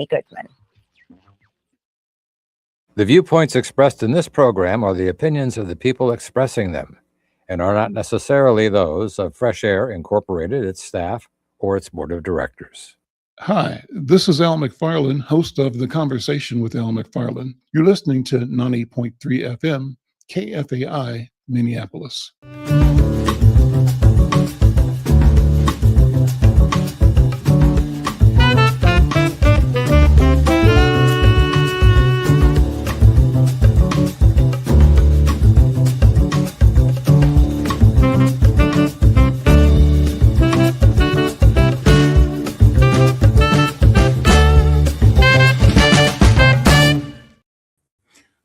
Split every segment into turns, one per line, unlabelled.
Amy Goodman.
The viewpoints expressed in this program are the opinions of the people expressing them and are not necessarily those of Fresh Air Incorporated, its staff, or its board of directors.
Hi, this is Al McFarland, host of The Conversation with Al McFarland. You're listening to 90.3 FM, KFAI, Minneapolis.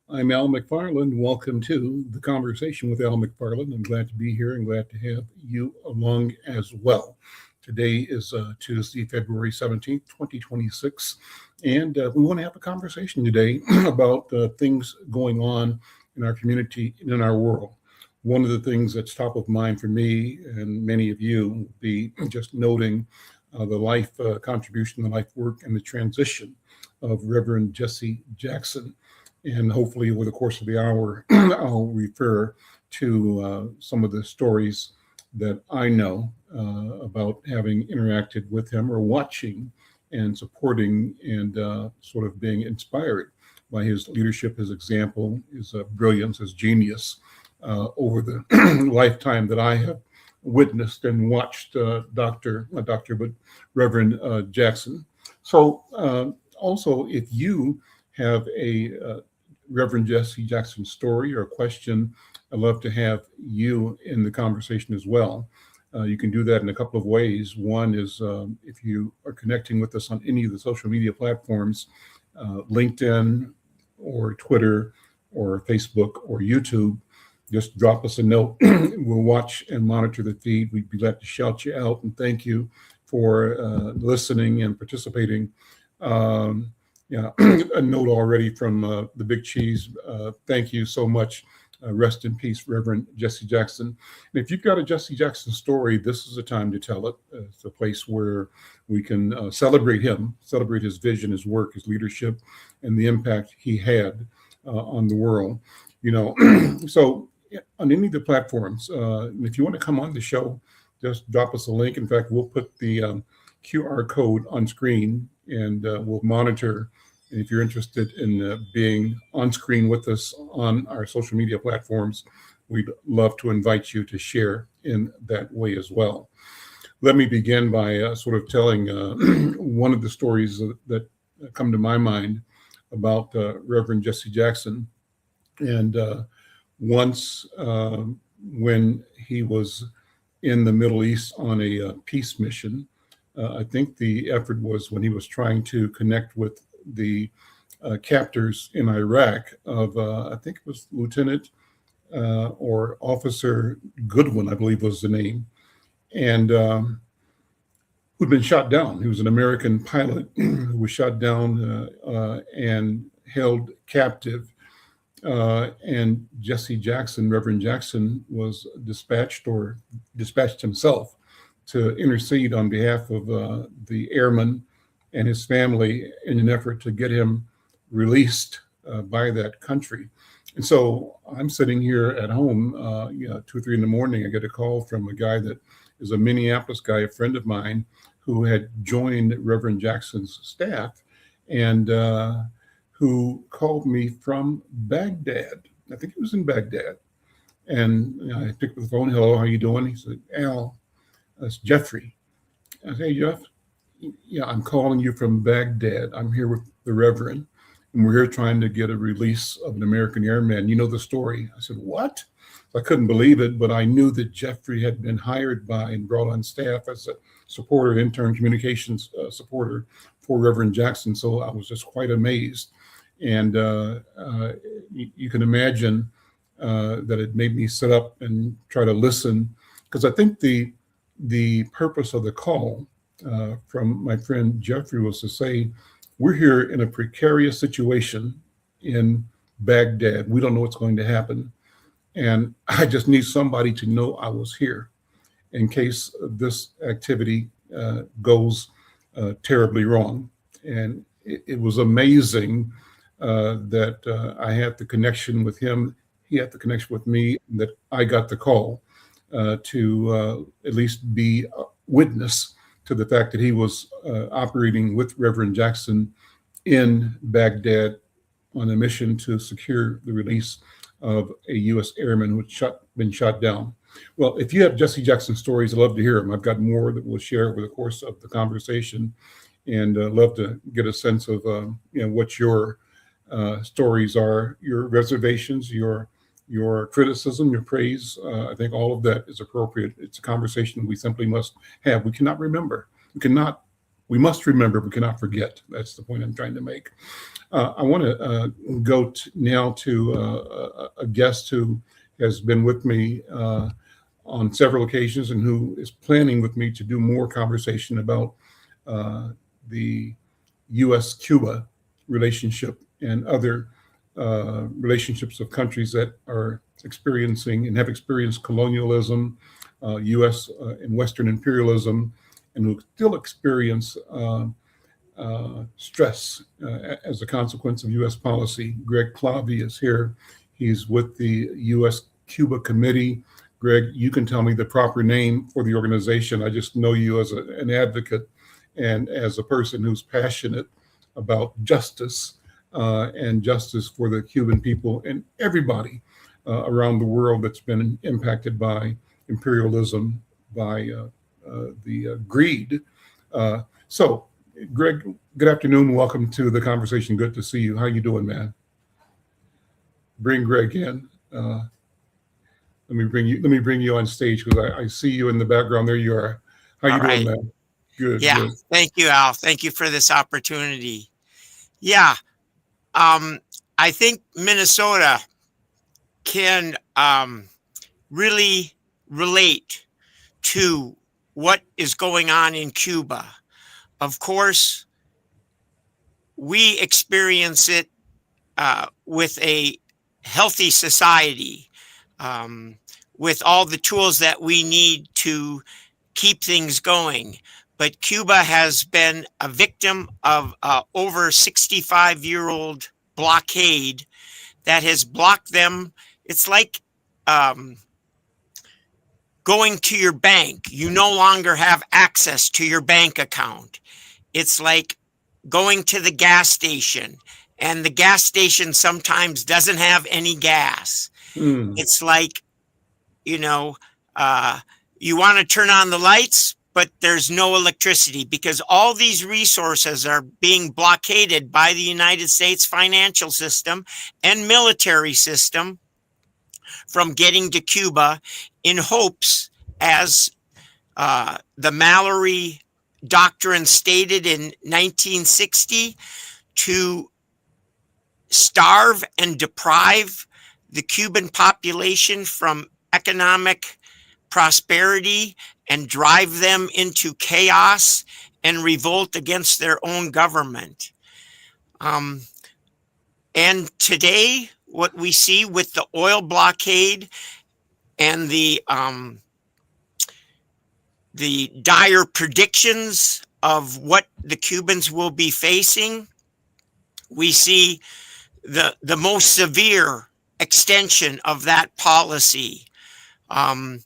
I'm Al McFarland. Welcome to The Conversation with Al McFarland. I'm glad to be here and glad to have you along as well. Today is Tuesday, February 17th, 2026, and we want to have a conversation today about things going on in our community and in our world. One of the things that's top of mind for me and many of you will be just noting the life contribution, the life work, and the transition of Reverend Jesse Jackson. And hopefully over the course of the hour, I'll refer to some of the stories that I know about having interacted with him or watching and supporting and sort of being inspired by his leadership, his example, his brilliance, his genius over the lifetime that I have witnessed and watched Reverend Jackson. So also, if you have a Reverend Jesse Jackson story or a question, I'd love to have you in the conversation as well. You can do that in a couple of ways. One is if you are connecting with us on any of the social media platforms, LinkedIn or Twitter or Facebook or YouTube, just drop us a note. We'll watch and monitor the feed. We'd be glad to shout you out and thank you for listening and participating. Yeah, a note already from the Big Cheese. Thank you so much. Rest in peace, Reverend Jesse Jackson. And if you've got a Jesse Jackson story, this is a time to tell it. It's a place where we can celebrate him, celebrate his vision, his work, his leadership, and the impact he had on the world. You know, so on any of the platforms, if you want to come on the show, just drop us a link. In fact, we'll put the QR code on screen and we'll monitor. And if you're interested in being on screen with us on our social media platforms, we'd love to invite you to share in that way as well. Let me begin by sort of telling one of the stories that come to my mind about Reverend Jesse Jackson. And once when he was in the Middle East on a peace mission, I think the effort was when he was trying to connect with the captors in Iraq of, I think it was Lieutenant or Officer Goodwin, I believe was the name, and who'd been shot down. He was an American pilot who was shot down and held captive. And Jesse Jackson, Reverend Jackson, was dispatched himself to intercede on behalf of the airman and his family in an effort to get him released by that country. And so I'm sitting here at home, 2 or 3 in the morning. I get a call from a guy that is a Minneapolis guy, a friend of mine, who had joined Reverend Jackson's staff and who called me from Baghdad. I think it was in Baghdad. And I picked up the phone. Hello, how you doing? He said, Al, that's Jeffrey. I said, hey, Jeff, yeah, I'm calling you from Baghdad. I'm here with the Reverend, and we're here trying to get a release of an American airman. You know the story. I said, what? I couldn't believe it, but I knew that Jeffrey had been hired by and brought on staff as a supporter, intern communications supporter for Reverend Jackson. So I was just quite amazed. And you can imagine that it made me sit up and try to listen, because I think the purpose of the call from my friend Jeffrey was to say, we're here in a precarious situation in Baghdad. We don't know what's going to happen. And I just need somebody to know I was here in case this activity goes terribly wrong. And it was amazing that I had the connection with him. He had the connection with me, and that I got the call to at least be a witness to the fact that he was operating with Reverend Jackson in Baghdad on a mission to secure the release of a U.S. airman who had been shot down. Well, if you have Jesse Jackson stories, I'd love to hear them. I've got more that we'll share over the course of the conversation, and love to get a sense of what your stories are, your reservations, your criticism, your praise. I think all of that is appropriate. It's a conversation we simply must have. We cannot remember. We must remember. We cannot forget. That's the point I'm trying to make. I want to go now to a guest who has been with me on several occasions and who is planning with me to do more conversation about the U.S.-Cuba relationship and other relationships of countries that are experiencing and have experienced colonialism, U.S. and Western imperialism, and who still experience stress as a consequence of U.S. policy. Greg Klawe is here. He's with the U.S.-Cuba Committee. Greg, you can tell me the proper name for the organization. I just know you as an advocate and as a person who's passionate about justice and justice for the Cuban people and everybody around the world that's been impacted by imperialism, by the greed. So, Greg, good afternoon. Welcome to the conversation. Good to see you. How you doing, man? Bring Greg in. Let me bring you on stage because I see you in the background. There you are. How you doing, man? Good.
Yeah.
Good.
Thank you, Al. Thank you for this opportunity. Yeah. I think Minnesota can really relate to what is going on in Cuba. Of course, we experience it with a healthy society, with all the tools that we need to keep things going. But Cuba has been a victim of over 65-year-old blockade that has blocked them. It's like going to your bank. You no longer have access to your bank account. It's like going to the gas station, and the gas station sometimes doesn't have any gas. It's like, you want to turn on the lights, but there's no electricity because all these resources are being blockaded by the United States financial system and military system from getting to Cuba in hopes, as the Mallory Doctrine stated in 1960, to starve and deprive the Cuban population from economic prosperity and drive them into chaos and revolt against their own government. And today, what we see with the oil blockade and the dire predictions of what the Cubans will be facing, we see the most severe extension of that policy. And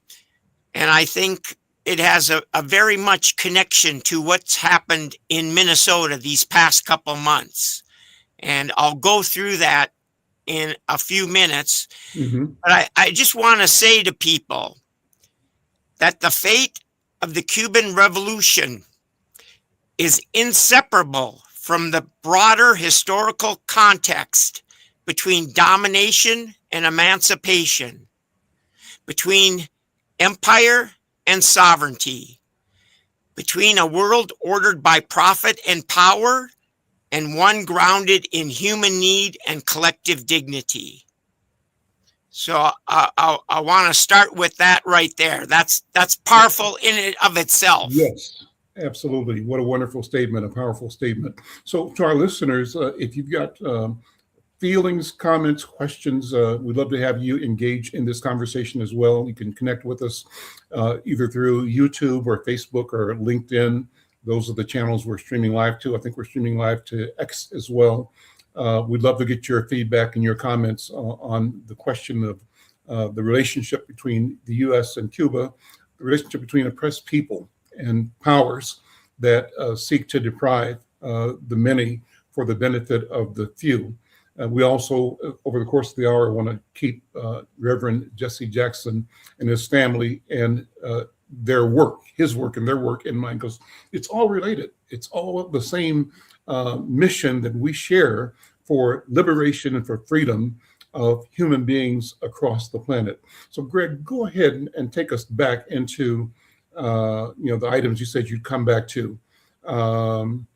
I think it has a very much connection to what's happened in Minnesota these past couple months. And I'll go through that in a few minutes. But I just want to say to people that the fate of the Cuban Revolution is inseparable from the broader historical context between domination and emancipation, between empire and sovereignty, between a world ordered by profit and power and one grounded in human need and collective dignity. So I want to start with that right there. That's powerful in and of itself.
Yes, absolutely. What a wonderful statement, a powerful statement. So to our listeners, if you've got feelings, comments, questions, we'd love to have you engage in this conversation as well. You can connect with us either through YouTube or Facebook or LinkedIn. Those are the channels we're streaming live to. I think we're streaming live to X as well. We'd love to get your feedback and your comments on the question of the relationship between the U.S. and Cuba, the relationship between oppressed people and powers that seek to deprive the many for the benefit of the few. We also, over the course of the hour, want to keep Reverend Jesse Jackson and his family and their work, his work and their work in mind, because it's all related. It's all the same mission that we share for liberation and for freedom of human beings across the planet. So, Greg, go ahead and take us back into the items you said you'd come back to, and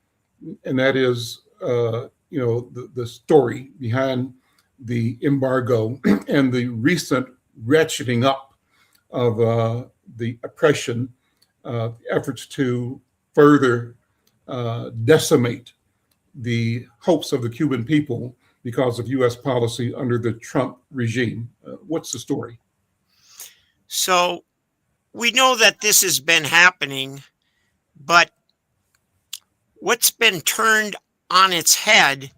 that is the story behind the embargo and the recent ratcheting up of the oppression, efforts to further decimate the hopes of the Cuban people because of U.S. policy under the Trump regime. What's the story?
So we know that this has been happening, but what's been turned on its head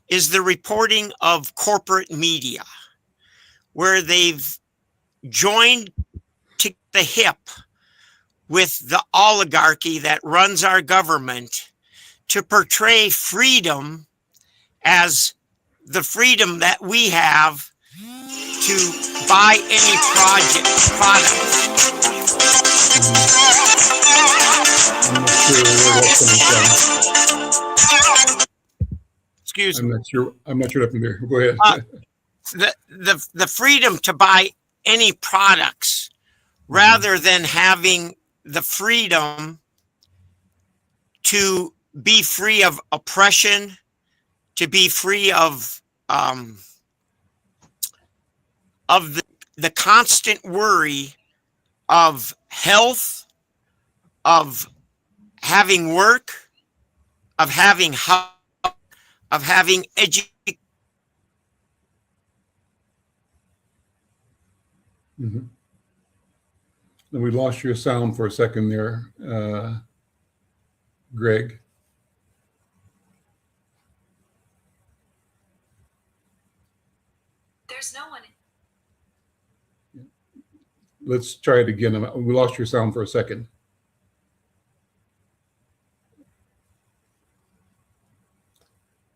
is the reporting of corporate media, where they've joined to the hip with the oligarchy that runs our government to portray freedom as the freedom that we have to buy any product. Excuse me.
I'm not sure up in there. Go ahead.
The freedom to buy any products rather than having the freedom to be free of oppression, to be free of the constant worry of health, of having work, of having health, of having education.
Mm-hmm. And we lost your sound for a second there, Greg.
There's no one.
Let's try it again. We lost your sound for a second.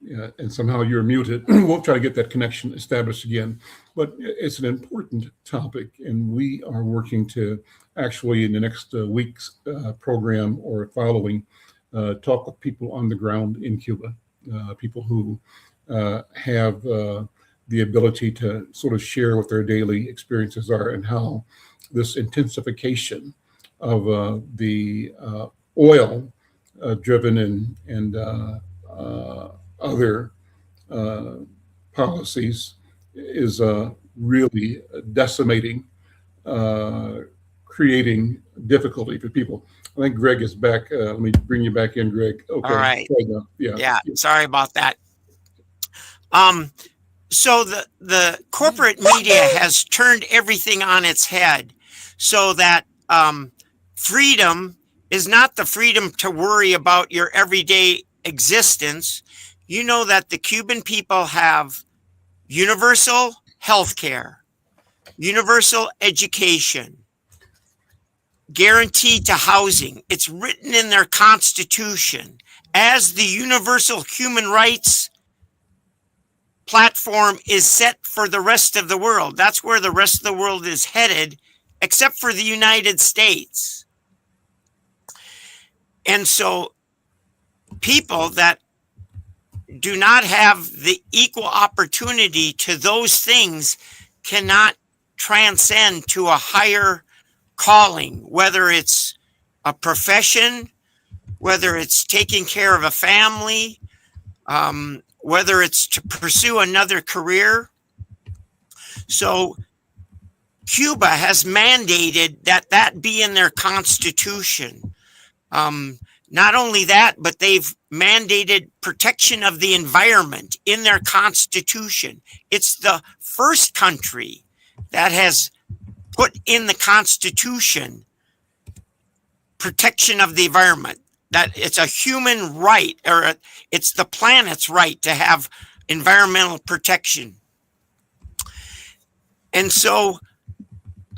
Yeah, and somehow you're muted. We'll try to get that connection established again. But it's an important topic, and we are working to actually, in the next week's program or following, talk with people on the ground in Cuba, people who have the ability to sort of share what their daily experiences are and how this intensification of the oil-driven and other policies is really decimating, creating difficulty for people. I think Greg is back. Let me bring you back in, Greg. Okay.
All right.
Yeah.
Sorry about that. So the corporate media has turned everything on its head, so that freedom is not the freedom to worry about your everyday existence. You know that the Cuban people have universal health care, universal education, guarantee to housing. It's written in their constitution as the universal human rights platform is set for the rest of the world. That's where the rest of the world is headed, except for the United States. And so people that do not have the equal opportunity to those things cannot transcend to a higher calling, whether it's a profession, whether it's taking care of a family, whether it's to pursue another career. So Cuba has mandated that be in their constitution. Not only that, but they've mandated protection of the environment in their constitution. It's the first country that has put in the constitution protection of the environment. that it's a human right, or it's the planet's right to have environmental protection. And so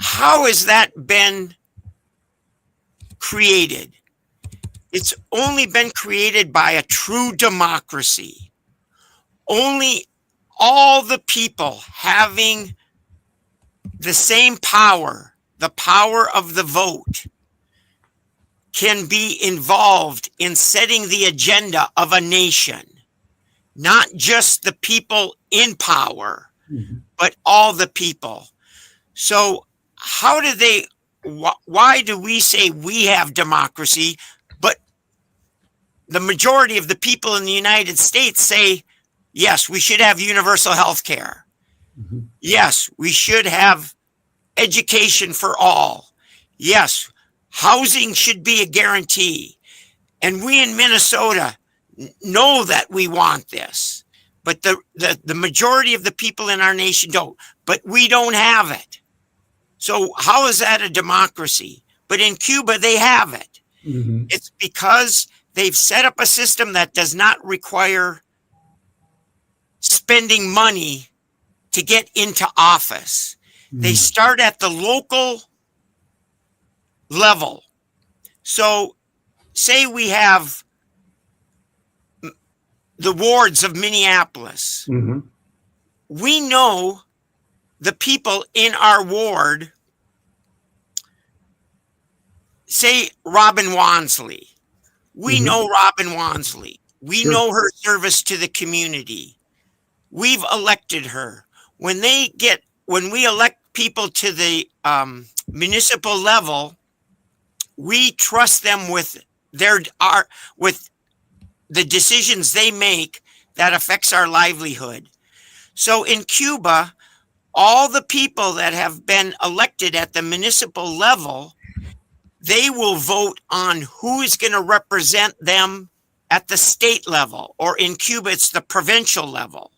how has that been created? It's only been created by a true democracy. Only all the people having the same power, the power of the vote, can be involved in setting the agenda of a nation. Not just the people in power, but all the people. So how do they, why do we say we have democracy, but the majority of the people in the United States say, yes, we should have universal health care. Yes, we should have education for all. Yes, housing should be a guarantee. And we in Minnesota know that we want this, but the majority of the people in our nation don't, but we don't have it. So how is that a democracy? But in Cuba, they have it. It's because they've set up a system that does not require spending money to get into office. They start at the local level. So say we have the wards of Minneapolis. We know the people in our ward, say Robin Wansley. We know Robin Wansley. We know her service to the community. We've elected her. When we elect people to the municipal level, we trust them with with the decisions they make that affects our livelihood. So in Cuba, all the people that have been elected at the municipal level, they will vote on who is going to represent them at the state level, or in Cuba, it's the provincial level.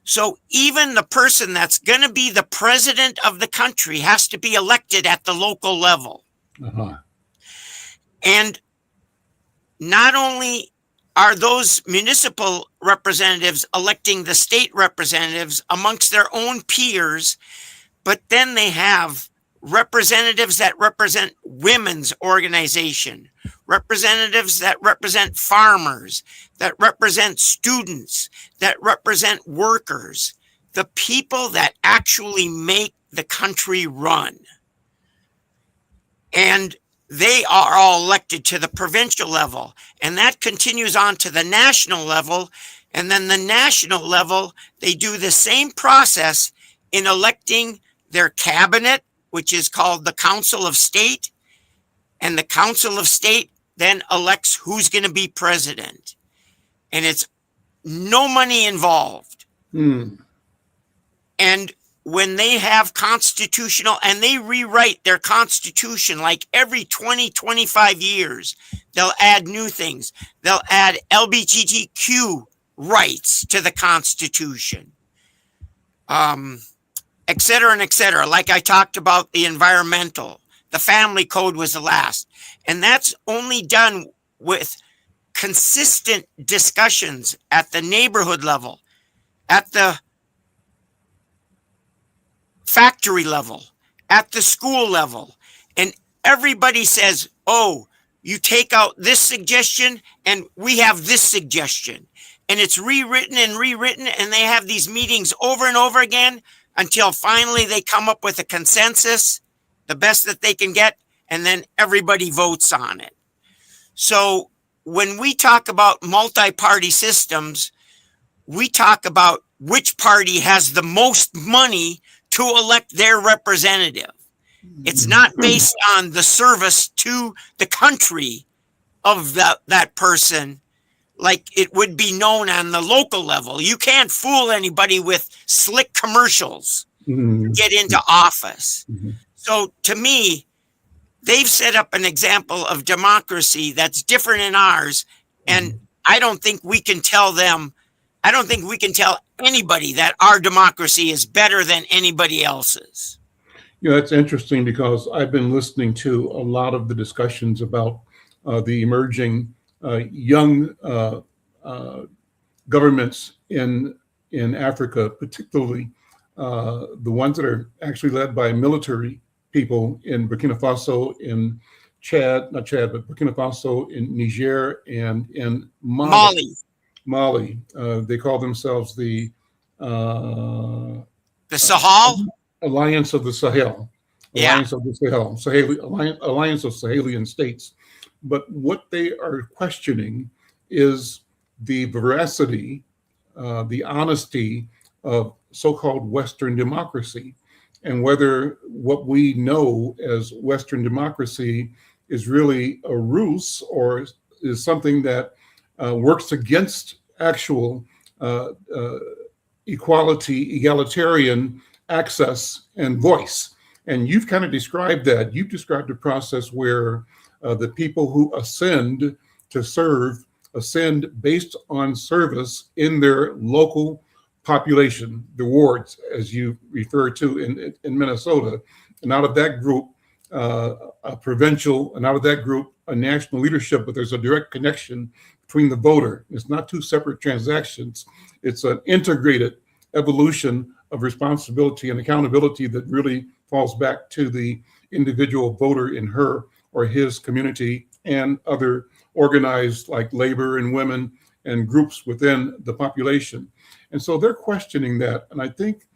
So even the person that's going to be the president of the country has to be elected at the local level. And not only are those municipal representatives electing the state representatives amongst their own peers, but then they have representatives that represent women's organization, representatives that represent farmers, that represent students, that represent workers, the people that actually make the country run. And they are all elected to the provincial level, and that continues on to the national level. And then the national level, they do the same process in electing their cabinet, which is called the Council of State. And the Council of State then elects who's going to be president. And it's no money involved. And when they have constitutional, and they rewrite their constitution like every 20, 25 years, they'll add new things. They'll add LGBTQ rights to the Constitution, et cetera, and et cetera. Like I talked about the environmental, the family code was the last. And that's only done with consistent discussions at the neighborhood level, at the factory level, at the school level. And everybody says, oh, you take out this suggestion and we have this suggestion. And it's rewritten and rewritten, and they have these meetings over and over again until finally they come up with a consensus, the best that they can get, and then everybody votes on it. So when we talk about multi-party systems, we talk about which party has the most money to elect their representative. It's not based on the service to the country of that person like it would be known on the local level. You can't fool anybody with slick commercials to get into office. So to me, they've set up an example of democracy that's different in ours. And I don't think we can tell them, I don't think we can tell anybody that our democracy is better than anybody else's.
Yeah, that's interesting because I've been listening to a lot of the discussions about the emerging young governments in Africa, particularly the ones that are actually led by military people in Burkina Faso, in Chad, not Chad, but Burkina Faso, in Niger, and in Mali.
Mali.
They call themselves the
Sahel.
Alliance of the Sahel.
Yeah.
Alliance of the Sahel. Alliance of Sahelian states. But what they are questioning is the veracity, the honesty of so-called Western democracy, and whether what we know as Western democracy is really a ruse or is something that works against actual equality, egalitarian access and voice. And you've kind of described that. You've described a process where the people who ascend to serve ascend based on service in their local population, the wards, as you refer to in Minnesota. And out of that group, a provincial, and out of that group, a national leadership, but there's a direct connection between the voter. It's not two separate transactions. It's an integrated evolution of responsibility and accountability that really falls back to the individual voter in her or his community and other organized like labor and women and groups within the population. And so they're questioning that. And I think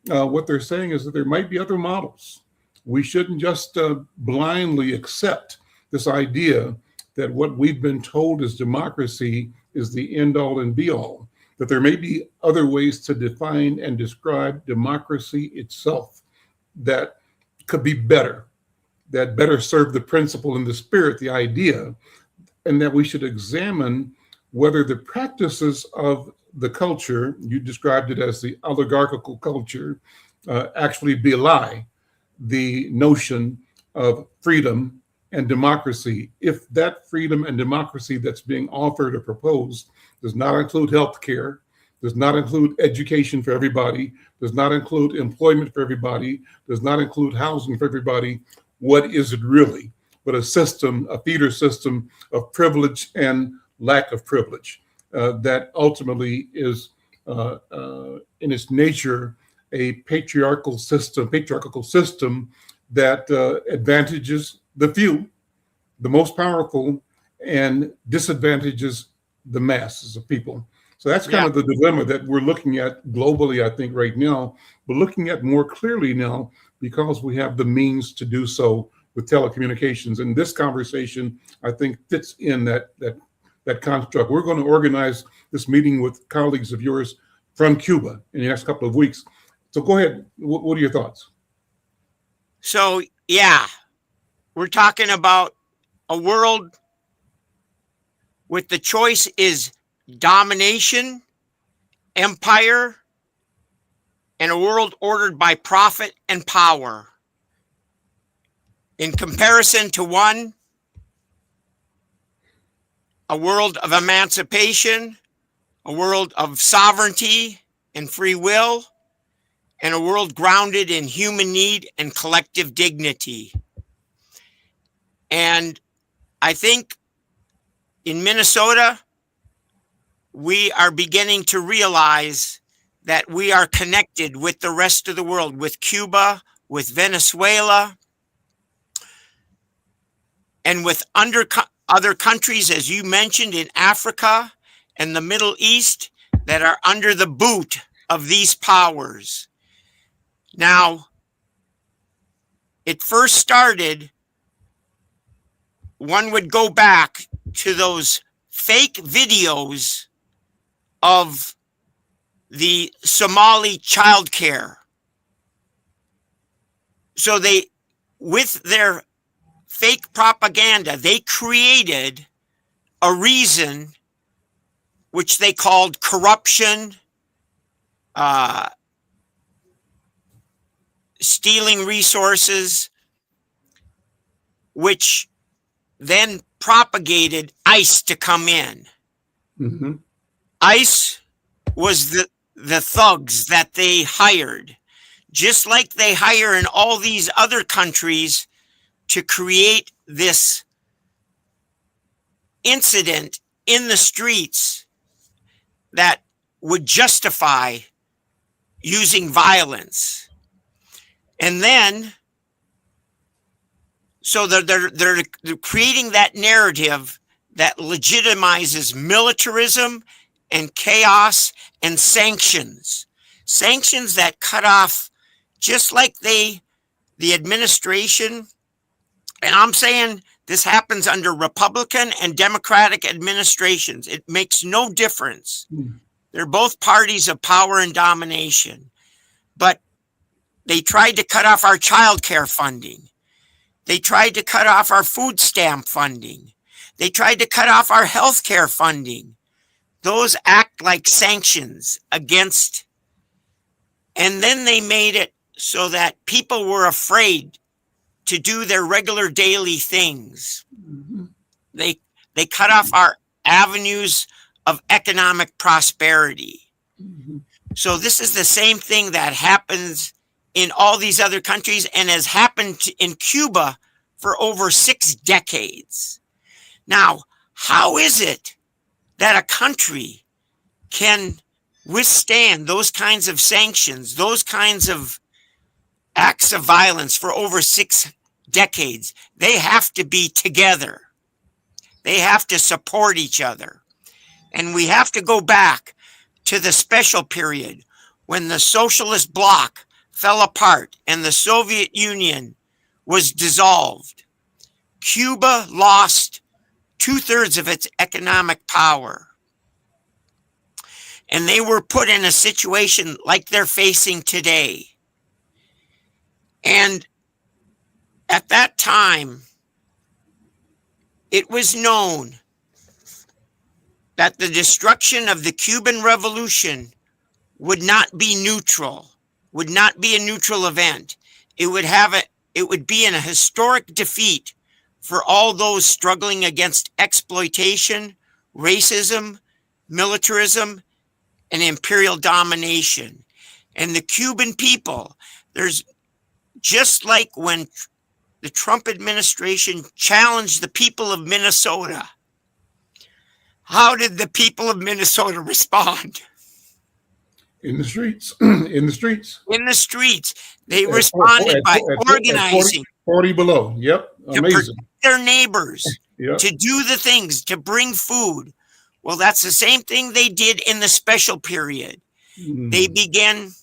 what they're saying is that there might be other models. We shouldn't just blindly accept this idea that what we've been told is democracy is the end all and be all, that there may be other ways to define and describe democracy itself that could be better, that better serve the principle and the spirit, the idea, and that we should examine whether the practices of the culture, you described it as the oligarchical culture, actually belie the notion of freedom and democracy. If that freedom and democracy that's being offered or proposed does not include healthcare, does not include education for everybody, does not include employment for everybody, does not include housing for everybody, what is it really but a system, a feeder system of privilege and lack of privilege that ultimately is in its nature a patriarchal system that advantages the few, the most powerful, and disadvantages the masses of people. So that's kind of the dilemma that we're looking at globally, I think, right now, but looking at more clearly now because we have the means to do so with telecommunications. And this conversation, I think, fits in that construct. We're going to organize this meeting with colleagues of yours from Cuba in the next couple of weeks. So go ahead. What are your thoughts?
So, yeah, we're talking about a world with the choice is domination, empire, and a world ordered by profit and power. In comparison to one, a world of emancipation, a world of sovereignty and free will, and a world grounded in human need and collective dignity. And I think in Minnesota, we are beginning to realize that we are connected with the rest of the world, with Cuba, with Venezuela, and with other countries, as you mentioned, in Africa and the Middle East that are under the boot of these powers. Now, it first started, one would go back to those fake videos of the Somali childcare. So they, with their fake propaganda, they created a reason which they called corruption, stealing resources, which then propagated ICE to come in.
Mm-hmm.
ICE was the thugs that they hired, just like they hire in all these other countries to create this incident in the streets that would justify using violence. And then, so they're creating that narrative that legitimizes militarism and chaos and sanctions. Sanctions that cut off, just like the administration, and I'm saying this happens under Republican and Democratic administrations. It makes no difference. They're both parties of power and domination. But they tried to cut off our child care funding. They tried to cut off our food stamp funding. They tried to cut off our health care funding. Those act like sanctions against, and then they made it so that people were afraid to do their regular daily things. They cut off our avenues of economic prosperity. So this is the same thing that happens in all these other countries and has happened in Cuba for over 6 decades. Now, how is it that a country can withstand those kinds of sanctions, those kinds of acts of violence for over 6 decades? They have to be together. They have to support each other. And we have to go back to the special period when the socialist bloc fell apart and the Soviet Union was dissolved. Cuba lost 2/3 of its economic power. And they were put in a situation like they're facing today. And at that time, it was known that the destruction of the Cuban Revolution would not be neutral, would not be a neutral event. It would be in a historic defeat for all those struggling against exploitation, racism, militarism, and imperial domination. And the Cuban people, there's just like when the Trump administration challenged the people of Minnesota. How did the people of Minnesota respond?
In the streets. In the streets.
In the streets. They responded by organizing.
40 below. Yep. Amazing.
Their neighbors,
Yep.
to do the things, to bring food. Well, that's the same thing they did in the special period. They began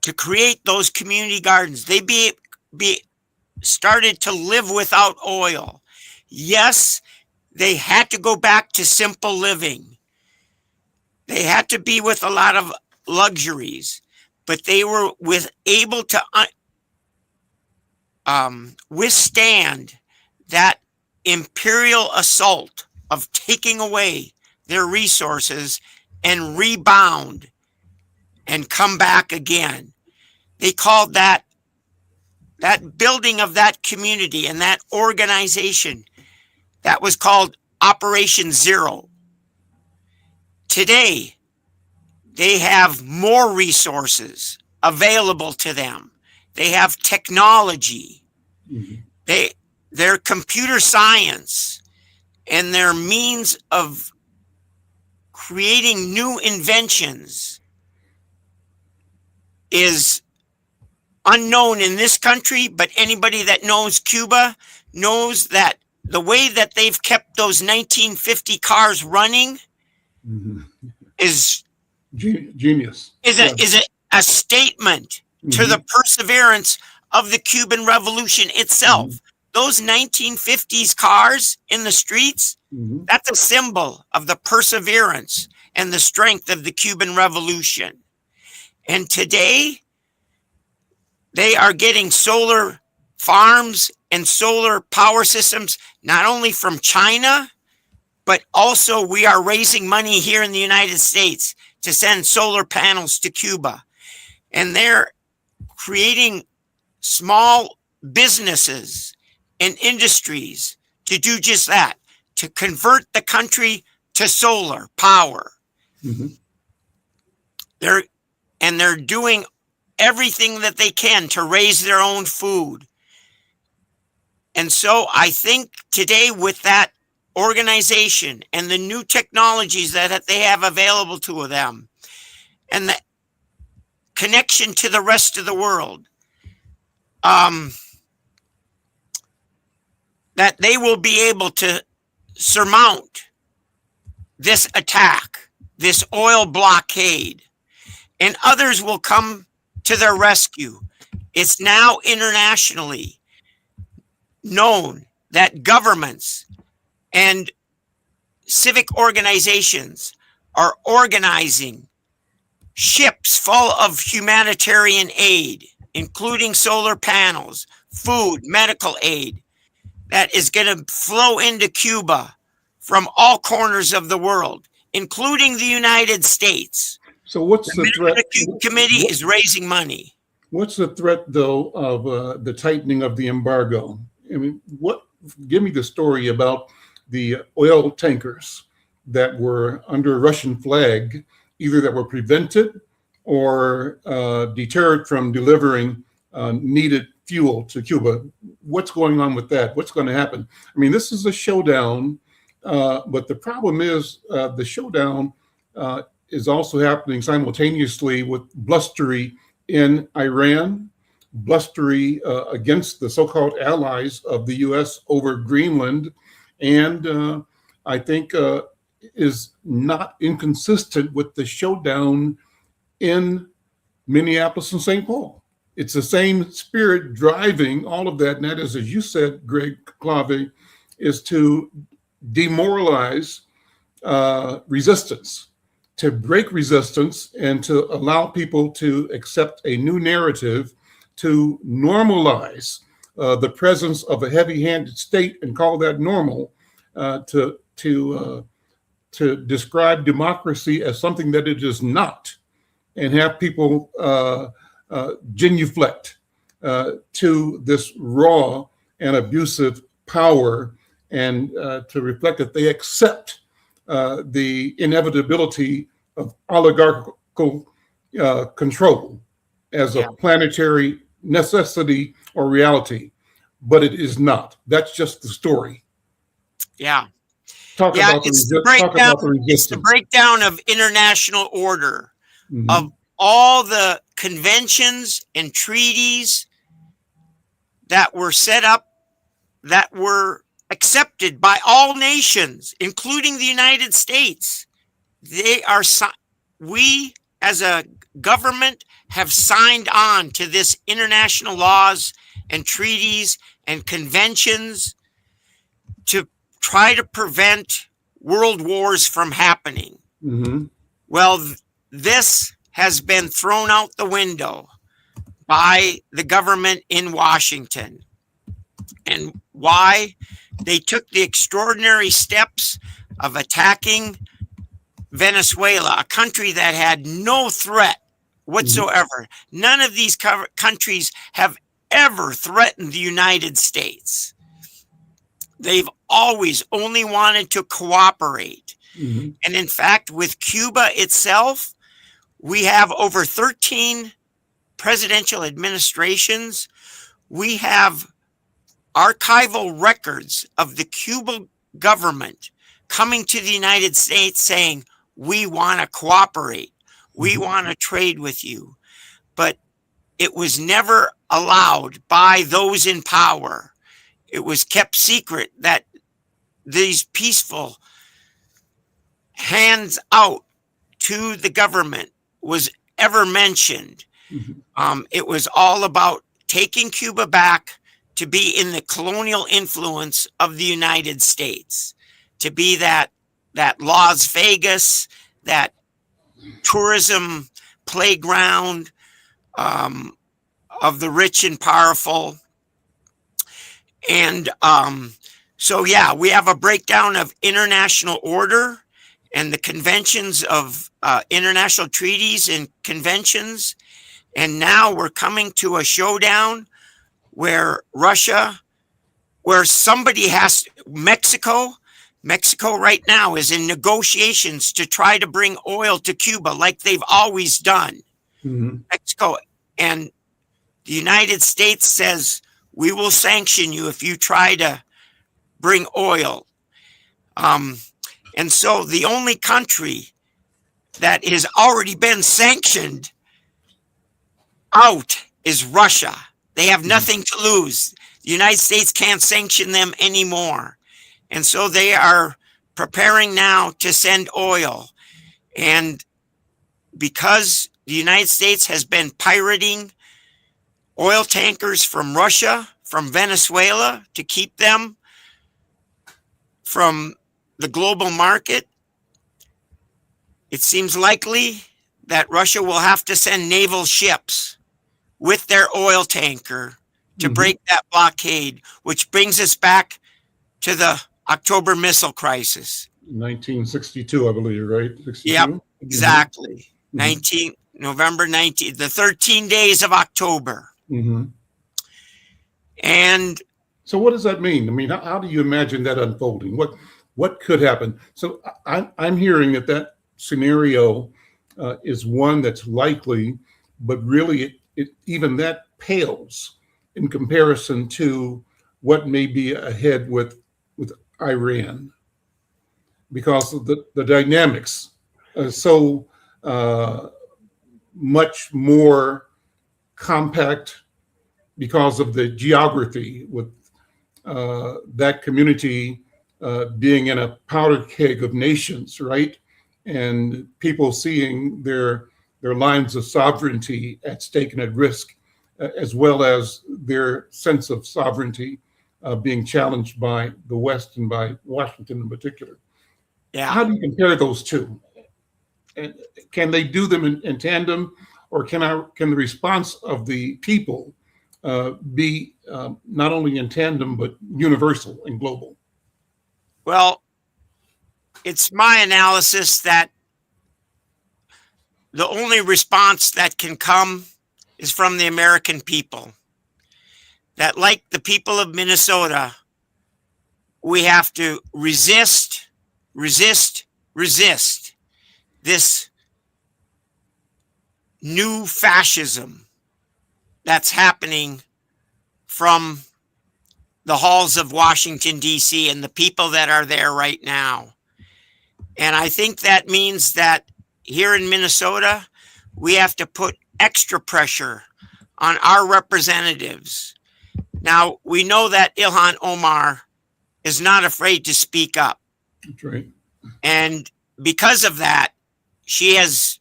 to create those community gardens. They started to live without oil. Yes, they had to go back to simple living. They had to be with a lot of luxuries, but they were able to withstand that imperial assault of taking away their resources and rebound and come back again. They called that building of that community and that organization, that was called Operation Zero. Today, they have more resources available to them. They have technology. Their computer science and their means of creating new inventions is unknown in this country, but anybody that knows Cuba knows that the way that they've kept those 1950 cars running is
genius.
Is a statement to the perseverance of the Cuban Revolution itself. Those 1950s cars in the streets, that's a symbol of the perseverance and the strength of the Cuban Revolution. And today, they are getting solar farms and solar power systems, not only from China, but also we are raising money here in the United States to send solar panels to Cuba. And they're creating small businesses and industries to do just that, to convert the country to solar power. They're doing everything that they can to raise their own food. And so I think today with that organization and the new technologies that they have available to them and the connection to the rest of the world, that they will be able to surmount this attack, this oil blockade, and others will come to their rescue. It's now internationally known that governments and civic organizations are organizing ships full of humanitarian aid, including solar panels, food, medical aid, that is going to flow into Cuba from all corners of the world, including the United States.
So what's the threat?
The committee is raising money.
What's the threat, though, of the tightening of the embargo? I mean, give me the story about the oil tankers that were under Russian flag, either that were prevented or deterred from delivering needed fuel to Cuba. What's going on with that? What's going to happen? I mean, this is a showdown, but the problem is the showdown is also happening simultaneously with blustery in Iran, blustery against the so-called allies of the U.S. over Greenland, and I think is not inconsistent with the showdown in Minneapolis and St. Paul. It's the same spirit driving all of that, and that is, as you said, Greg Klawe, is to demoralize resistance, to break resistance, and to allow people to accept a new narrative, to normalize the presence of a heavy-handed state and call that normal, to describe democracy as something that it is not, and have people genuflect to this raw and abusive power, and to reflect that they accept the inevitability of oligarchical control as a planetary necessity or reality, but it is not. That's just the story.
Yeah.
Talk about the resistance.
It's the breakdown of international order,
Mhm.
of all the conventions and treaties that were set up, that were accepted by all nations, including the United States. We as a government have signed on to this international laws and treaties and conventions to try to prevent world wars from happening.
Mhm.
Well, this has been thrown out the window by the government in Washington. And why? They took the extraordinary steps of attacking Venezuela, a country that had no threat whatsoever. None of these countries have ever threatened the United States. They've always only wanted to cooperate.
Mhm.
And in fact, with Cuba itself, we have over 13 presidential administrations. We have archival records of the Cuban government coming to the United States saying, we want to cooperate. We want to trade with you. But it was never allowed by those in power. It was kept secret that these peaceful hands out to the government was ever mentioned. It was all about taking Cuba back to be in the colonial influence of the United States, to be that Las Vegas, that tourism playground of the rich and powerful. And so, yeah, we have a breakdown of international order and the conventions of international treaties and conventions. And now we're coming to a showdown where Mexico right now is in negotiations to try to bring oil to Cuba like they've always done.
Mhm.
Mexico and the United States says, we will sanction you if you try to bring oil. And so the only country that has already been sanctioned out is Russia. They have nothing to lose. The United States can't sanction them anymore. And so they are preparing now to send oil. And because the United States has been pirating oil tankers from Russia, from Venezuela, to keep them from the global market, it seems likely that Russia will have to send naval ships with their oil tanker to break that blockade, which brings us back to the October missile crisis.
1962, I believe, right? 62?
Yep, exactly. November 19th, the 13 days of October. And
so what does that mean? I mean, how do you imagine that unfolding? What could happen? So I'm hearing that scenario is one that's likely, but really even that pales in comparison to what may be ahead with Iran, because of the dynamics are so much more compact because of the geography, with that community being in a powder keg of nations, right? And people seeing their lines of sovereignty at stake and at risk, as well as their sense of sovereignty being challenged by the West and by Washington in particular.
yeah,
How do you compare those two? And can they do them in tandem, or can the response of the people be not only in tandem but universal and global?
well, it's my analysis that the only response that can come is from the American people. That, like the people of Minnesota, we have to resist this new fascism that's happening from the halls of Washington, D.C., and the people that are there right now. And I think that means that here in Minnesota, we have to put extra pressure on our representatives. Now, we know that Ilhan Omar is not afraid to speak up.
That's right.
And because of that, she has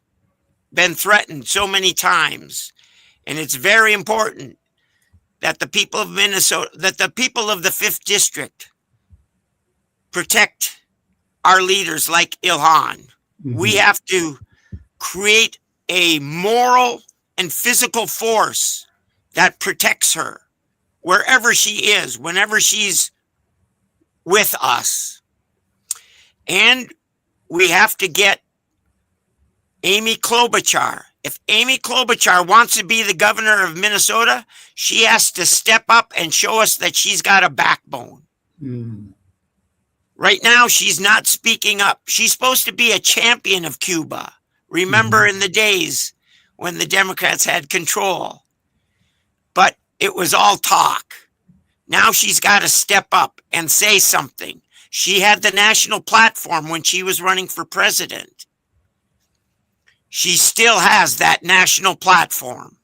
been threatened so many times. And it's very important that the people of Minnesota, that the people of the 5th District protect our leaders like Ilhan. We have to create a moral and physical force that protects her wherever she is, whenever she's with us. And we have to get Amy Klobuchar. If Amy Klobuchar wants to be the governor of Minnesota, she has to step up and show us that she's got a backbone. Right now, she's not speaking up. She's supposed to be a champion of Cuba. Remember in the days when the Democrats had control. But it was all talk. Now she's got to step up and say something. She had the national platform when she was running for president. She still has that national platform.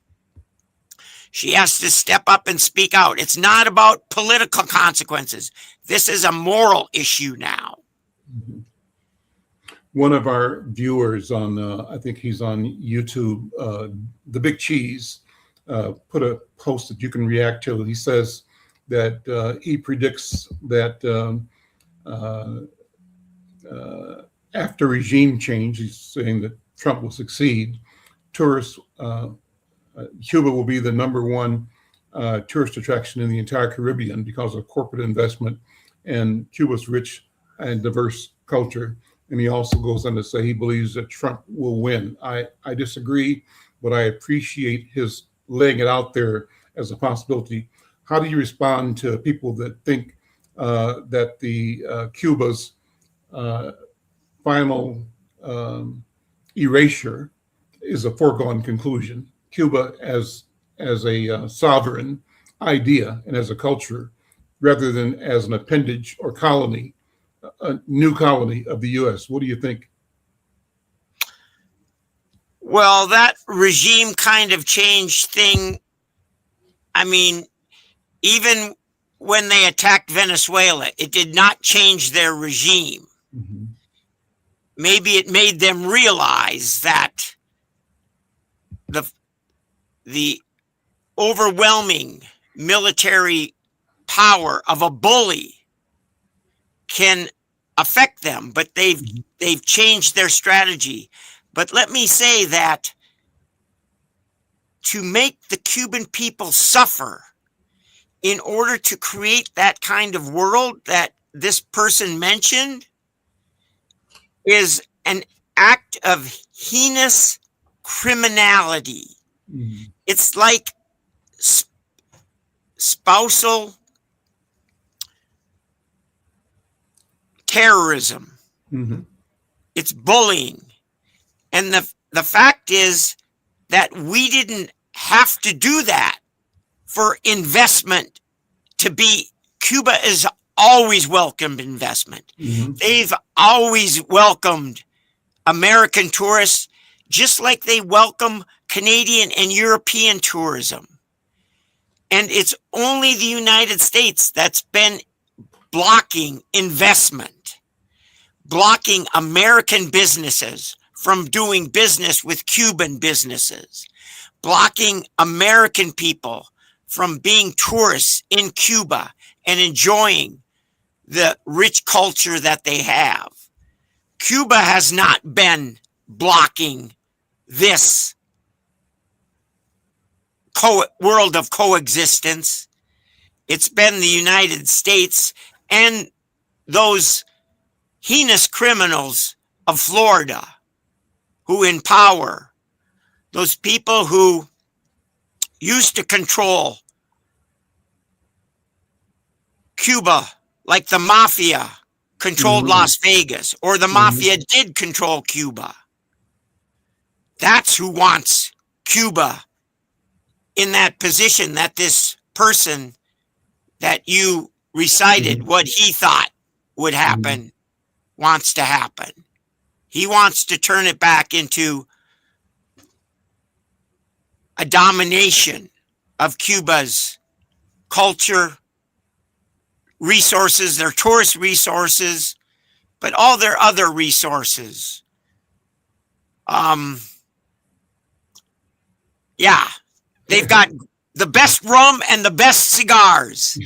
She has to step up and speak out. It's not about political consequences. This is a moral issue now.
One of our viewers on, I think he's on YouTube, The Big Cheese, put a post that you can react to. He says that he predicts that after regime change, he's saying that Trump will succeed, tourists, Cuba will be the #1 tourist attraction in the entire Caribbean because of corporate investment and Cuba's rich and diverse culture. And he also goes on to say he believes that Trump will win. I disagree, but I appreciate his laying it out there as a possibility. How do you respond to people that think that the Cuba's final erasure is a foregone conclusion? Cuba as a sovereign idea and as a culture, rather than as an appendage or colony a new colony of the U.S.? What do you think?
Well, that regime kind of change thing. I mean, even when they attacked Venezuela, it did not change their regime.
Mhm.
Maybe it made them realize that the overwhelming military power of a bully can affect them, but they've changed their strategy. But let me say that to make the Cuban people suffer in order to create that kind of world that this person mentioned is an act of heinous criminality.
Mhm.
It's like spousal terrorism.
Mhm.
It's bullying. And the fact is that we didn't have to do that for investment to be. Cuba is always welcomed investment.
Mhm.
They've always welcomed American tourists, just like they welcome Canadian and European tourism. And it's only the United States that's been blocking investment, blocking American businesses from doing business with Cuban businesses, blocking American people from being tourists in Cuba and enjoying the rich culture that they have. Cuba has not been blocking this world of coexistence. It's been the United States and those heinous criminals of Florida who in power, those people who used to control Cuba, like the mafia controlled
Mhm.
Las Vegas, or the
Mhm.
mafia did control Cuba. That's who wants Cuba in that position that this person that you recited
Mhm.
what he thought would happen wants to happen. He wants to turn it back into a domination of Cuba's culture, resources, their tourist resources, but all their other resources. Yeah, they've got the best rum and the best cigars.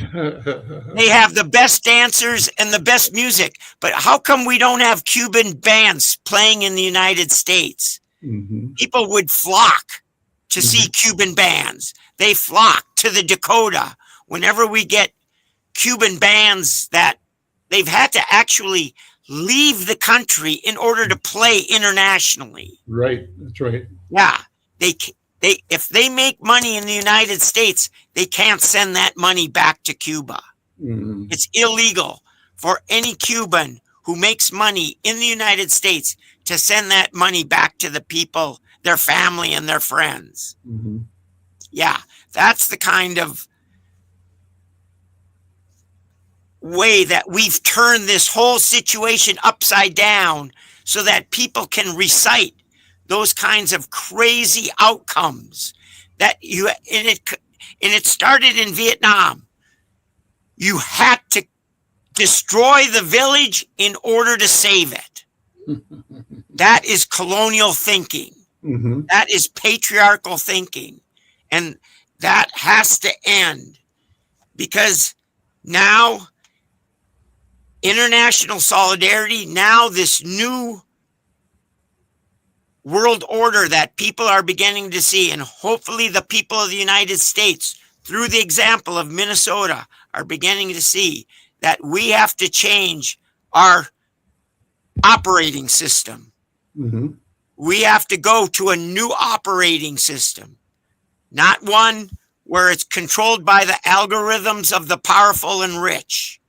They have the best dancers and the best music. But how come we don't have Cuban bands playing in the United States?
Mhm.
People would flock to see Cuban bands. They flock to the Dakota. Whenever we get Cuban bands that they've had to actually leave the country in order to play internationally.
Right. That's right.
Yeah, they if they make money in the United States, they can't send that money back to Cuba.
Mhm.
It's illegal for any Cuban who makes money in the United States to send that money back to the people, their family, and their friends.
Mhm.
Yeah, that's the kind of way that we've turned this whole situation upside down so that people can recite those kinds of crazy outcomes that it started in Vietnam. You had to destroy the village in order to save it. That is colonial thinking.
Mhm.
That is patriarchal thinking. And that has to end because now international solidarity, now this new world order that people are beginning to see, and hopefully the people of the United States, through the example of Minnesota, are beginning to see that we have to change our operating system.
Mhm.
We have to go to a new operating system, not one where it's controlled by the algorithms of the powerful and rich,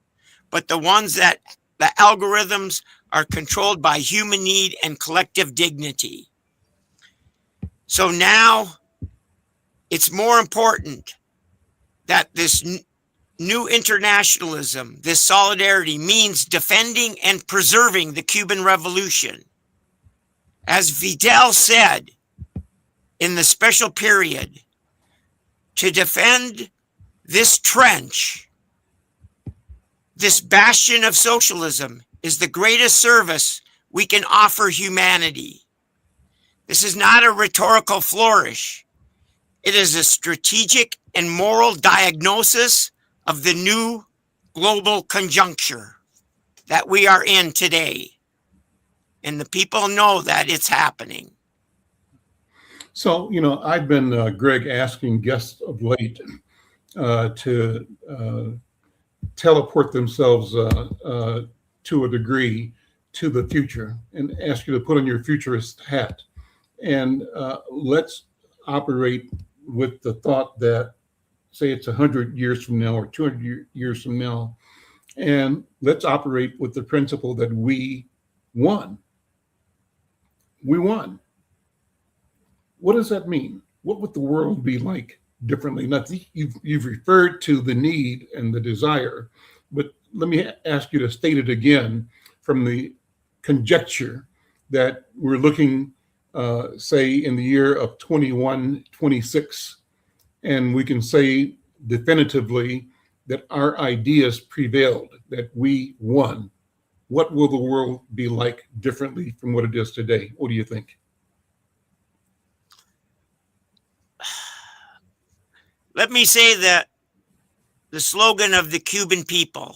but the ones that the algorithms are controlled by human need and collective dignity. So now it's more important that this new internationalism, this solidarity, means defending and preserving the Cuban Revolution. As Vidal said in the special period, to defend this trench, this bastion of socialism, is the greatest service we can offer humanity. This is not a rhetorical flourish. It is a strategic and moral diagnosis of the new global conjuncture that we are in today. And the people know that it's happening.
So, I've been, Greg, asking guests of late to teleport themselves to a degree to the future and ask you to put on your futurist hat. And let's operate with the thought that, say it's 100 years from now or 200 years from now, and let's operate with the principle that we won. We won. What does that mean? What would the world be like differently? Now, you've referred to the need and the desire, but let me ask you to state it again from the conjecture that we're looking, say, in the year of 2126, and we can say definitively that our ideas prevailed, that we won. What will the world be like differently from what it is today? What do you think?
Let me say that the slogan of the Cuban people,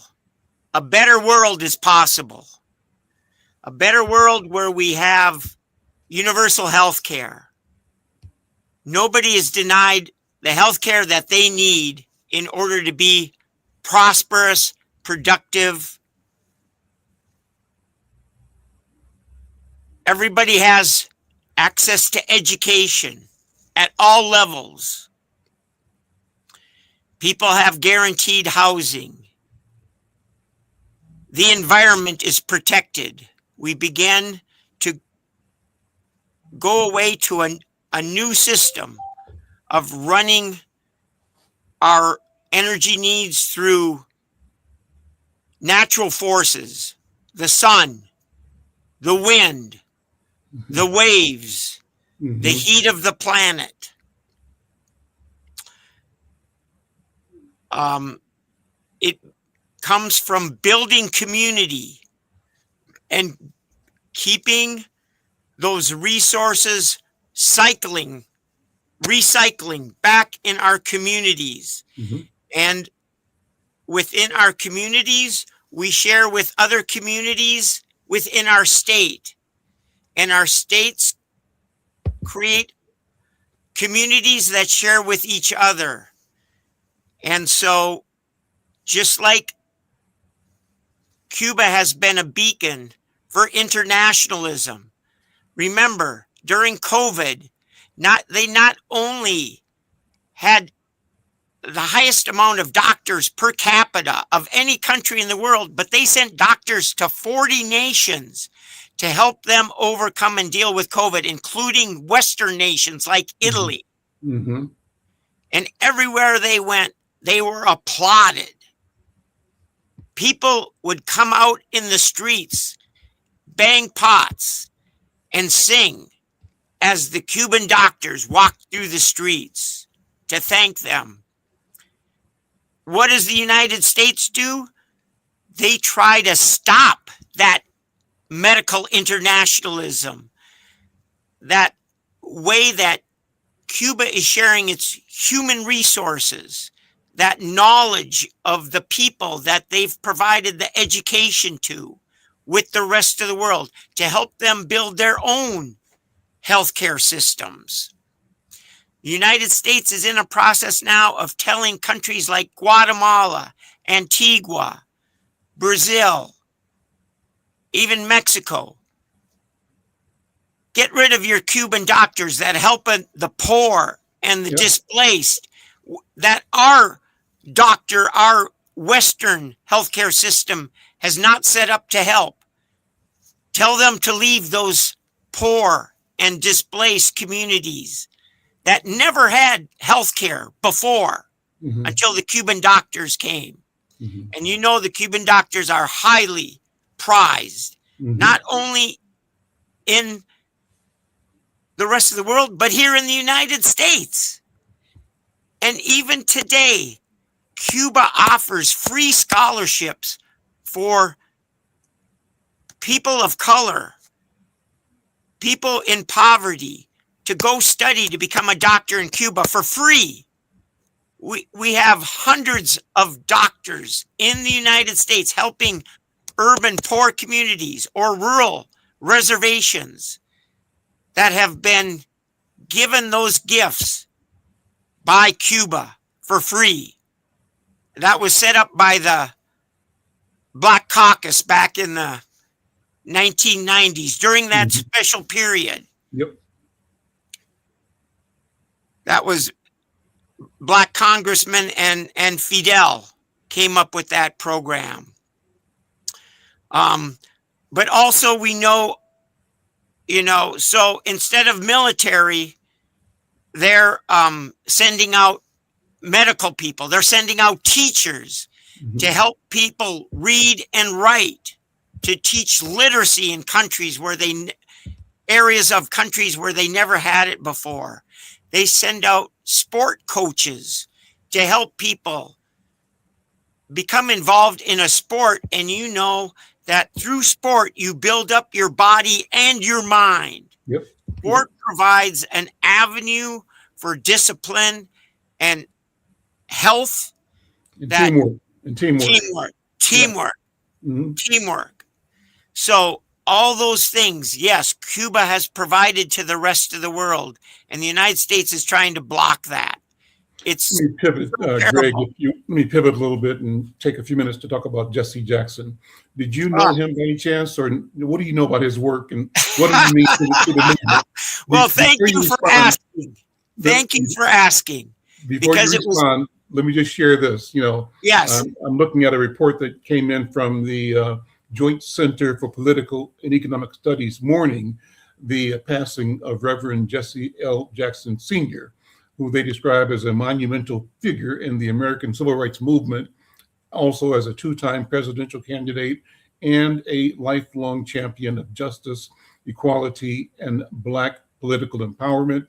a better world is possible. A better world where we have universal health care. Nobody is denied the health care that they need in order to be prosperous, productive. Everybody has access to education at all levels. People have guaranteed housing. The environment is protected. We began to go away to a new system of running our energy needs through natural forces, the sun, the wind, the waves, the heat of the planet. It comes from building community and keeping those resources recycling back in our communities. And within our communities, we share with other communities within our state. And our states create communities that share with each other. And so, just like Cuba has been a beacon for internationalism, remember, during COVID, they not only had the highest amount of doctors per capita of any country in the world, but they sent doctors to 40 nations to help them overcome and deal with COVID, including Western nations like Italy. And everywhere they went, they were applauded. People would come out in the streets, bang pots, and sing as the Cuban doctors walked through the streets to thank them. What does the United States do? They try to stop that medical internationalism, that way that Cuba is sharing its human resources, that knowledge of the people that they've provided the education to with the rest of the world to help them build their own healthcare systems. The United States is in a process now of telling countries like Guatemala, Antigua, Brazil, even Mexico, get rid of your Cuban doctors that help the poor and the displaced, that our Western healthcare system has not set up to help. Tell them to leave those poor and displaced communities that never had healthcare before.
Mhm.
until the Cuban doctors came.
Mhm.
And you know the Cuban doctors are highly prized,
Mhm.
not only in the rest of the world, but here in the United States. And even today, Cuba offers free scholarships for people of color, people in poverty, to go study to become a doctor in Cuba for free. We have hundreds of doctors in the United States helping urban poor communities or rural reservations that have been given those gifts by Cuba for free. That was set up by the Black Caucus back in the 1990s during that
Mhm.
special period.
Yep.
That was Black congressmen and Fidel came up with that program. But also we know, so instead of military, they're sending out medical people. They're sending out teachers to
Mhm.
help people read and write, to teach literacy in countries where areas of countries where they never had it before. They send out sport coaches to help people become involved in a sport. And you know that through sport, you build up your body and your mind.
Yep.
Sport provides an avenue for discipline and health,
And
that
teamwork. And teamwork.
teamwork,
Yeah.
teamwork,
Mhm.
teamwork. So all those things, yes, Cuba has provided to the rest of the world, and the United States is trying to block that. It's
Let me pivot,
so
Greg.
terrible.
Let me pivot a little bit and take a few minutes to talk about Jesse Jackson. Did you know
Ah.
him by any chance, or what do you know about his work, and what does he mean to the movement?
Well,
Be-
thank
before
you for
respond,
asking.
let-
Thank you for asking.
Before you
Because it was,
respond, let me just share this.
yes,
I'm looking at a report that came in from the Joint Center for Political and Economic Studies mourning the passing of Reverend Jesse L. Jackson Sr., who they describe as a monumental figure in the American civil rights movement, also as a two-time presidential candidate and a lifelong champion of justice, equality, and Black political empowerment.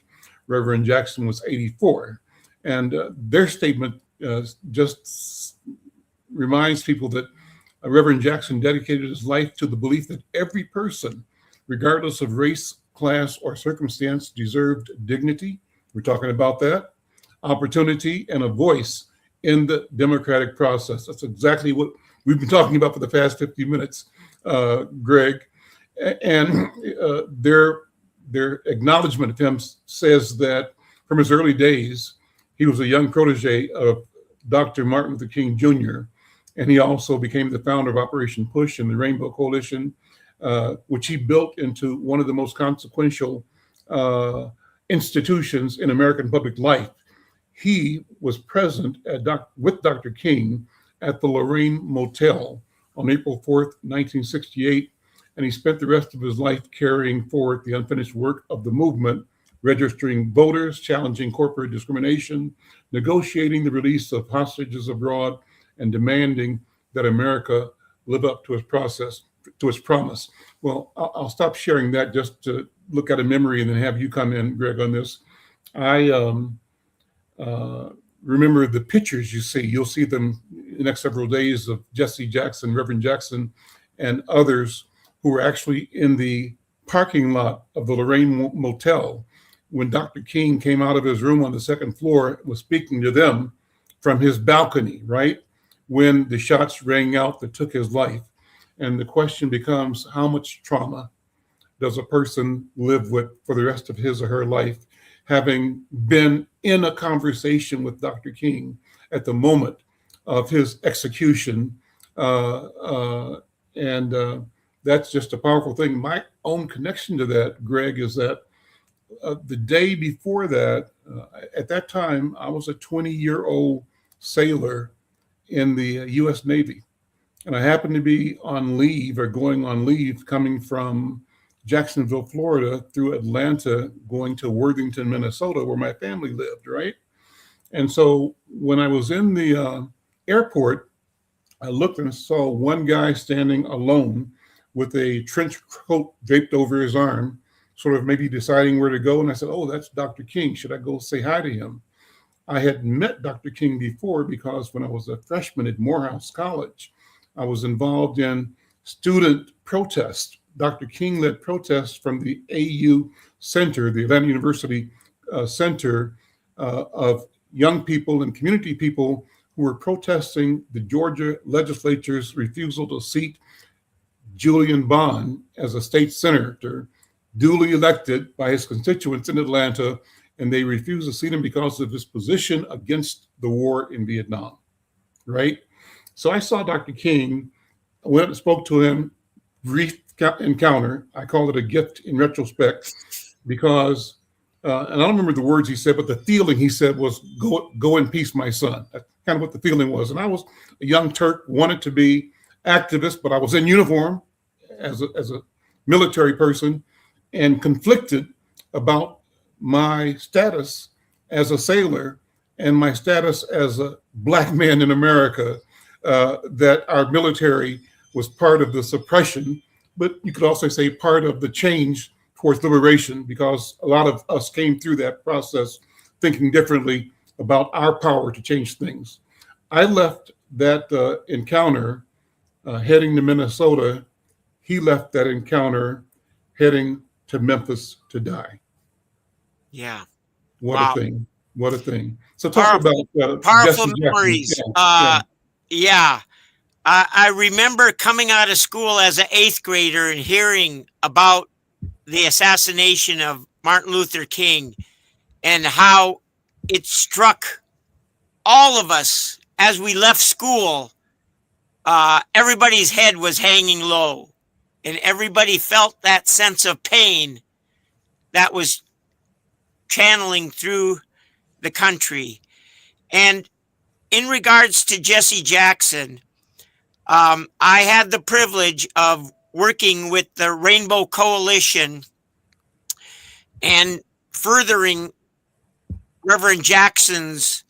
Reverend Jackson was 84. And their statement just reminds people that Reverend Jackson dedicated his life to the belief that every person, regardless of race, class, or circumstance, deserved dignity. We're talking about that, opportunity, and a voice in the democratic process. That's exactly what we've been talking about for the past 50 minutes, Greg. And their acknowledgement of him says that from his early days, he was a young protege of Dr. Martin Luther King Jr., and he also became the founder of Operation Push and the Rainbow Coalition, which he built into one of the most consequential institutions in American public life. He was present with Dr. King at the Lorraine Motel on April 4th, 1968, and he spent the rest of his life carrying forward the unfinished work of the movement, registering voters, challenging corporate discrimination, negotiating the release of hostages abroad, and demanding that America live up to its promise. Well, I'll stop sharing that just to look at a memory and then have you come in, Greg, on this. I remember the pictures you see. You'll see them in the next several days of Jesse Jackson, Reverend Jackson, and others who were actually in the parking lot of the Lorraine Motel when Dr. King came out of his room on the second floor, was speaking to them from his balcony, right? When the shots rang out that took his life. And the question becomes, how much trauma does a person live with for the rest of his or her life, having been in a conversation with Dr. King at the moment of his execution? And that's just a powerful thing. My own connection to that, Greg, is that the day before that, at that time, I was a 20-year-old sailor in the U.S. Navy. And I happened to be on leave or going on leave coming from Jacksonville, Florida through Atlanta, going to Worthington, Minnesota, where my family lived, right? And so when I was in the airport, I looked and saw one guy standing alone with a trench coat draped over his arm, sort of maybe deciding where to go. And I said, "Oh, that's Dr. King. Should I go say hi to him?" I had met Dr. King before because when I was a freshman at Morehouse College, I was involved in student protests. Dr. King led protests from the AU Center, the Atlanta University Center, of young people and community people who were protesting the Georgia legislature's refusal to seat Julian Bond as a state senator, duly elected by his constituents in Atlanta, and they refused to seat him because of his position against the war in Vietnam, right? So I saw Dr. King, I went and spoke to him, brief encounter. I call it a gift in retrospect because, and I don't remember the words he said, but the feeling he said was, go in peace, my son. That's kind of what the feeling was. And I was a young Turk, wanted to be activist, but I was in uniform as a military person and conflicted about my status as a sailor and my status as a Black man in America, that our military was part of the suppression, but you could also say part of the change towards liberation, because a lot of us came through that process thinking differently about our power to change things. I left that encounter heading to Minnesota. He left that encounter heading to Memphis to die.
Yeah.
What
Wow.
a thing. What a thing. So talk
Powerful-
about
Powerful
Jesse
memories.
Jackson. Yeah,
Yeah. I remember coming out of school as an 8th grader and hearing about the assassination of Martin Luther King and how it struck all of us as we left school. Everybody's head was hanging low, and everybody felt that sense of pain that was channeling through the country. And in regards to Jesse Jackson, I had the privilege of working with the Rainbow Coalition and furthering Reverend Jackson's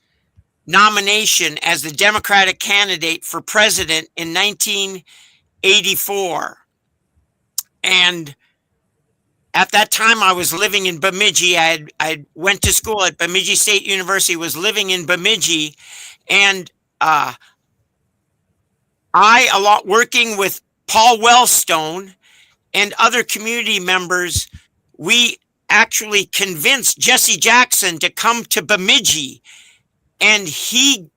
nomination as the Democratic candidate for president in 1984. And at that time, I was living in Bemidji. I went to school at Bemidji State University, was living in Bemidji, and working with Paul Wellstone and other community members, we actually convinced Jesse Jackson to come to Bemidji, and he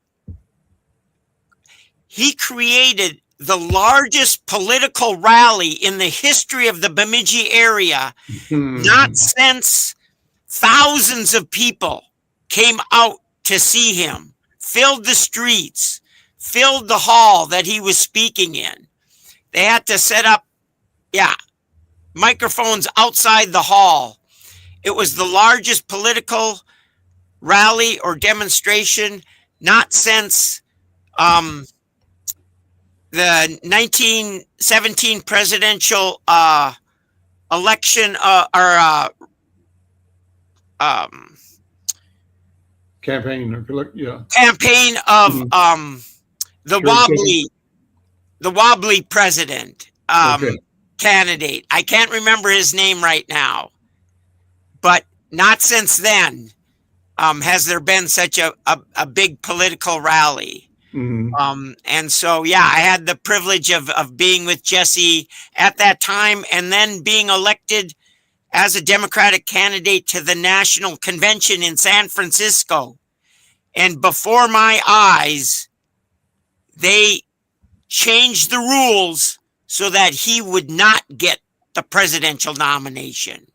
created the largest political rally in the history of the Bemidji area. Not since thousands of people came out to see him, filled the streets, filled the hall that he was speaking in. They had to set up, microphones outside the hall. It was the largest political rally or demonstration not since the 1917 presidential election
campaign of
the wobbly president
Okay.
candidate. I can't remember his name right now, but not since then has there been such a big political rally.
Mhm.
And so, I had the privilege of being with Jesse at that time, and then being elected as a Democratic candidate to the national convention in San Francisco. And before my eyes, they changed the rules so that he would not get the presidential nomination.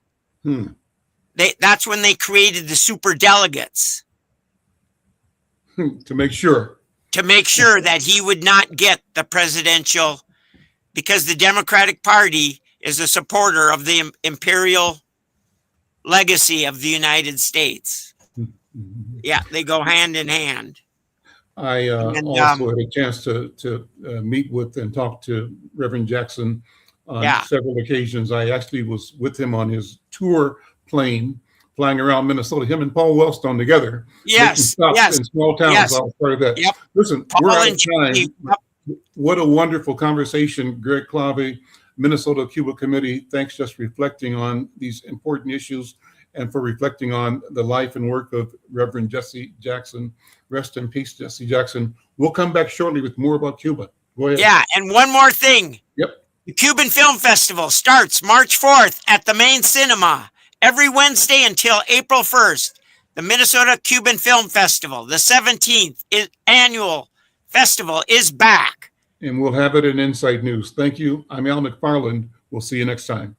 That's when they created the super delegates
To make sure.
that he would not get the presidential, because the Democratic Party is a supporter of the imperial legacy of the United States. Yeah, they go hand in hand.
I also had a chance to meet with and talk to Reverend Jackson on several occasions. I actually was with him on his tour plane flying around Minnesota. Him and Paul Wellstone together. Making
Yes,
stops
yes,
in small towns.
yes.
I was part of that.
Yep.
Listen,
Paul
we're out
and
of time.
Jackie, yep.
What a wonderful conversation, Greg Clave, Minnesota Cuba Committee. Thanks just reflecting on these important issues and for reflecting on the life and work of Reverend Jesse Jackson. Rest in peace, Jesse Jackson. We'll come back shortly with more about Cuba. Go ahead.
Yeah, and one more thing.
Yep.
The Cuban Film Festival starts March 4th at the main cinema every Wednesday until April 1st. The Minnesota Cuban Film Festival, the 17th annual festival, is back.
And we'll have it in Inside News. Thank you. I'm Al McFarland. We'll see you next time.